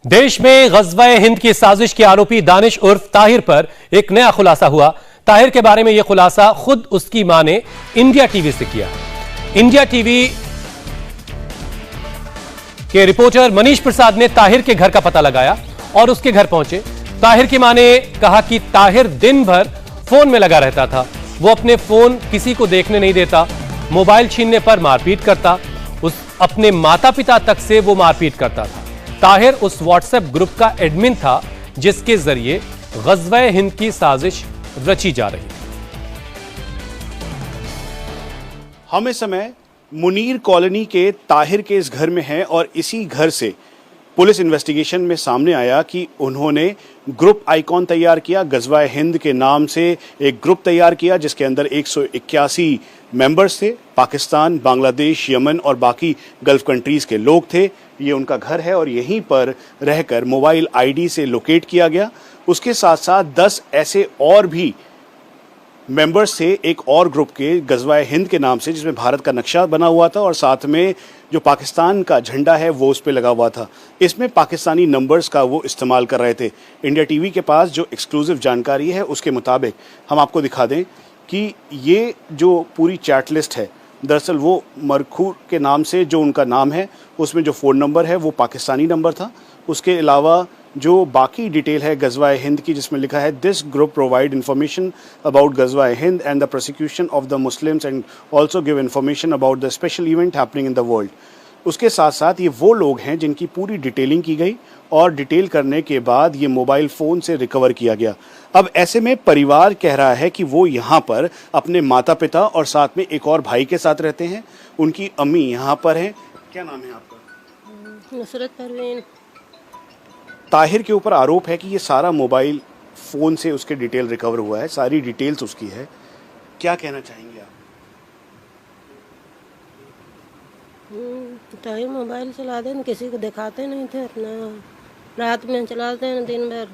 देश में ग़ज़वा-ए हिंद की साजिश के आरोपी दानिश उर्फ ताहिर पर एक नया खुलासा हुआ। ताहिर के बारे में यह खुलासा खुद उसकी मां ने इंडिया टीवी से किया। इंडिया टीवी के रिपोर्टर मनीष प्रसाद ने ताहिर के घर का पता लगाया और उसके घर पहुंचे। ताहिर की मां ने कहा कि ताहिर दिन भर फोन में लगा रहता था। वो अपने फोन किसी को देखने नहीं देता, मोबाइल छीनने पर मारपीट करता, अपने माता पिता तक से वो मारपीट करता था। ताहिर उस व्हाट्सएप ग्रुप का एडमिन था जिसके जरिए ग़ज़वा-ए हिंद की साजिश रची जा रही थी। हम इस समय मुनीर कॉलोनी के ताहिर के इस घर में हैं और इसी घर से पुलिस इन्वेस्टिगेशन में सामने आया कि उन्होंने ग्रुप आइकॉन तैयार किया। ग़ज़वा-ए हिंद के नाम से एक ग्रुप तैयार किया जिसके अंदर 181 मेंबर्स थे। पाकिस्तान, बांग्लादेश, यमन और बाकी गल्फ कंट्रीज के लोग थे। ये उनका घर है और यहीं पर रहकर मोबाइल आईडी से लोकेट किया गया। उसके साथ साथ 10 ऐसे और भी मेंबर्स थे एक और ग्रुप के ग़ज़वा-ए हिंद के नाम से, जिसमें भारत का नक्शा बना हुआ था और साथ में जो पाकिस्तान का झंडा है वो उस पे लगा हुआ था। इसमें पाकिस्तानी नंबर्स का वो इस्तेमाल कर रहे थे। इंडिया टीवी के पास जो एक्सक्लूसिव जानकारी है उसके मुताबिक हम आपको दिखा दें कि ये जो पूरी चैट लिस्ट है, दरअसल वो मरखूर के नाम से जो उनका नाम है उसमें जो फ़ोन नंबर है वो पाकिस्तानी नंबर था। उसके अलावा जो बाकी डिटेल है ग़ज़वा-ए हिंद की, जिसमें लिखा है this group provide information about ग़ज़वा-ए हिंद and the prosecution of the Muslims and also give information about the special event happening in the world. उसके साथ साथ ये वो लोग हैं जिनकी पूरी डिटेलिंग की गई और डिटेल करने के बाद ये मोबाइल फ़ोन से रिकवर किया गया। अब ऐसे में परिवार कह रहा है कि वो यहाँ पर अपने माता पिता और साथ में एक और भाई के साथ रहते हैं। उनकी अम्मी यहाँ पर हैं। क्या नाम है आपका? नुसरत परवीन। ताहिर के ऊपर आरोप है कि ये सारा मोबाइल फ़ोन से उसके डिटेल रिकवर हुआ है, सारी डिटेल्स उसकी है। क्या कहना चाहेंगे आप? ताहिर मोबाइल चलाते हैं, किसी को दिखाते नहीं थे। अपना रात में चलाते हैं, दिन भर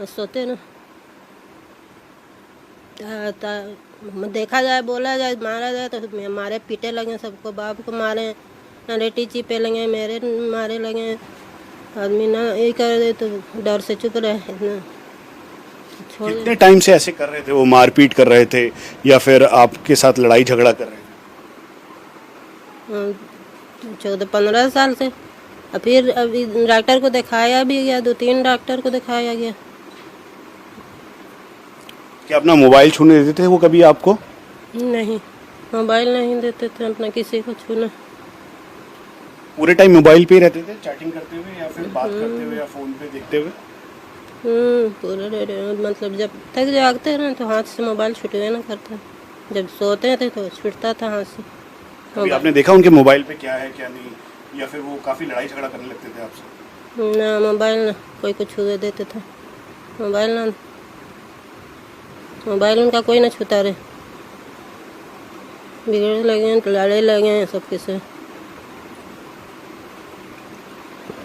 सोते न। देखा जाए, बोला जाए, मारा जाए तो मारे पीटे लगे, सबको बाप को मारे, नरेटी चीपे लगे, मेरे मारे लगे। आदमी ना ये कर दे तो डर से चुप रहे। इतना छोड़। कितने टाइम से ऐसे कर रहे थे? वो मारपीट कर रहे थे या फिर आपके साथ लड़ाई झगड़ा कर रहे थे? 14-15 साल से। और फिर अभी डॉक्टर को दिखाया भी गया, 2-3 डॉक्टर को दिखाया गया। क्या अपना मोबाइल छूने देते थे वो कभी आपको? नहीं, मोबाइल नहीं देते थे अपना किसी को छूना। पूरे टाइम मोबाइल पे ही रहते थे, चैटिंग करते हुए या फिर बात करते हुए या फोन पे देखते हुए? पूरे मतलब जब तक जागते ना तो हाथ से मोबाइल छूटे ना करता। जब सोते थे तो छूटता था हाथ से। कभी आपने देखा उनके मोबाइल पे क्या है क्या नहीं, या फिर वो काफी लड़ाई झगड़ा करने लगते थे आपसे? ना, मोबाइल ना कोई को छू देते थे। मोबाइल उनका कोई ना छूता रहे। बिगड़ने लगे तो लड़ाई लगे सबके से।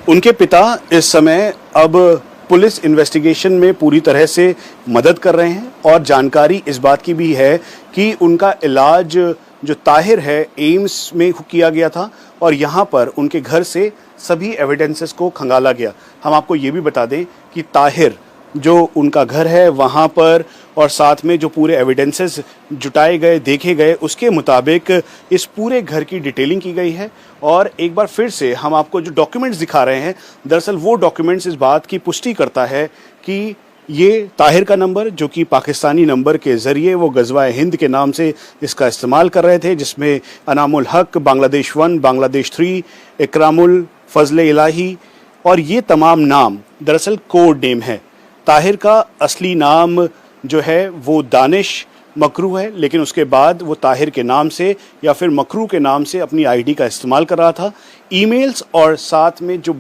उनके पिता इस समय अब पुलिस इन्वेस्टिगेशन में पूरी तरह से मदद कर रहे हैं और जानकारी इस बात की भी है कि उनका इलाज जो ताहिर है एम्स में किया गया था और यहाँ पर उनके घर से सभी एविडेंसेस को खंगाला गया। हम आपको ये भी बता दें कि ताहिर जो उनका घर है वहाँ पर और साथ में जो पूरे एविडेंसेस जुटाए गए, देखे गए, उसके मुताबिक इस पूरे घर की डिटेलिंग की गई है। और एक बार फिर से हम आपको जो डॉक्यूमेंट्स दिखा रहे हैं, दरअसल वो डॉक्यूमेंट्स इस बात की पुष्टि करता है कि ये ताहिर का नंबर, जो कि पाकिस्तानी नंबर के ज़रिए वो ग़ज़वा-ए हिंद के नाम से इसका इस्तेमाल कर रहे थे, जिसमें अनामुल हक, बांग्लादेश 1, बांग्लादेश 3, इकरामुल, फजले इलाही और ये तमाम नाम दरअसल कोड नेम है। ताहिर का असली नाम जो है वो दानिश मकरू है, लेकिन उसके बाद वो ताहिर के नाम से या फिर मकरू के नाम से अपनी आईडी का इस्तेमाल कर रहा था। ईमेल्स और साथ में जो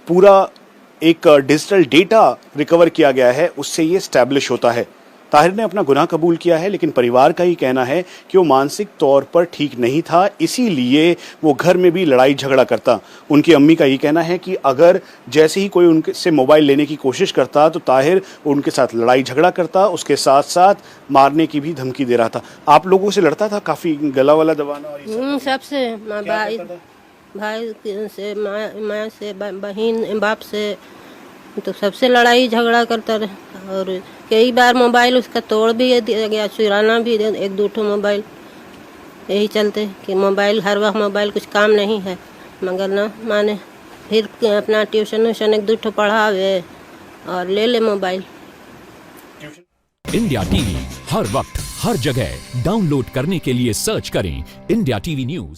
पूरा एक डिजिटल डेटा रिकवर किया गया है उससे ये स्टैब्लिश होता है। ताहिर ने अपना गुनाह कबूल किया है, लेकिन परिवार का ही कहना है कि वो मानसिक तौर पर ठीक नहीं था, इसीलिए वो घर में भी लड़ाई झगड़ा करता। उनकी अम्मी का ये कहना है कि अगर जैसे ही कोई उनके से मोबाइल लेने की कोशिश करता तो ताहिर उनके साथ लड़ाई झगड़ा करता, उसके साथ साथ मारने की भी धमकी दे रहा था। आप लोगों से लड़ता था? काफ़ी गला वाला दबाना और सबसे भाई से माँ से बहन बाप से तो सबसे लड़ाई झगड़ा करता रहे और कई बार मोबाइल उसका तोड़ भी दिया गया, चुराना भी एक दो ठो मोबाइल। यही चलते कि मोबाइल हर वक्त मोबाइल कुछ काम नहीं है, मगर ना माने फिर अपना ट्यूशन व्यूशन एक दो ठो पढ़ावे और ले ले मोबाइल। इंडिया टीवी हर वक्त हर जगह डाउनलोड करने के लिए सर्च करें इंडिया टीवी न्यूज़।